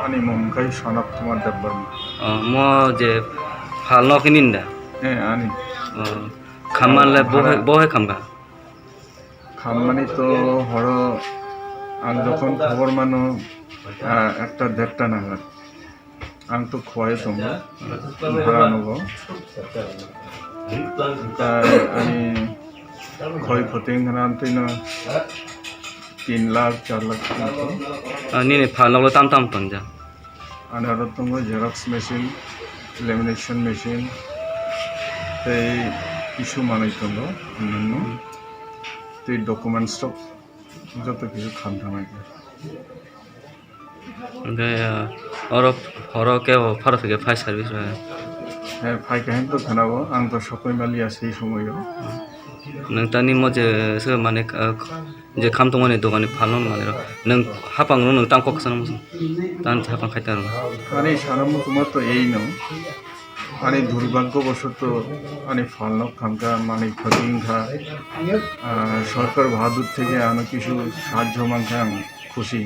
아니 몸가이 산업통한 dabbar. mo je phal no kininda 아니 khamanle bohe khamga খাম্মানি তো হড় আং যখন খবর মানো একটা দেড়টা নাগাদ আং তো খোয়াই তোমরা ভাড়া নেব তাই আমি ক্ষয়ক্ষতি আনতেই না 3 lakh 4 lakh nini phal no tam tam tonja আর আরো তোমরা জেরক্স মেশিন লেমিনেশন মেশিন এই কিছু মানাই তোমরা অন্যান্য তো এই ডকুমেন্টস সব যত কিছু খামথামাই horo ke pharo theke phai service হ্যাঁ ফাই কাহিন তো খানাবো আং তো সকই মালি আছে এই সময়ও nongtani mo je se mane je kham tongmani dogani phal no mane nong hapang no nong tang kok san mo tan hapang khaita ro আরে সারামু তোমার তো এই নাও আরে দুর্ভাগ্যবশত আরে ফালনক খামকা মানে ক্ষতিংখা সরকার বাহাদুর থেকে আনো কিছু সাহায্য মাংখা খুশি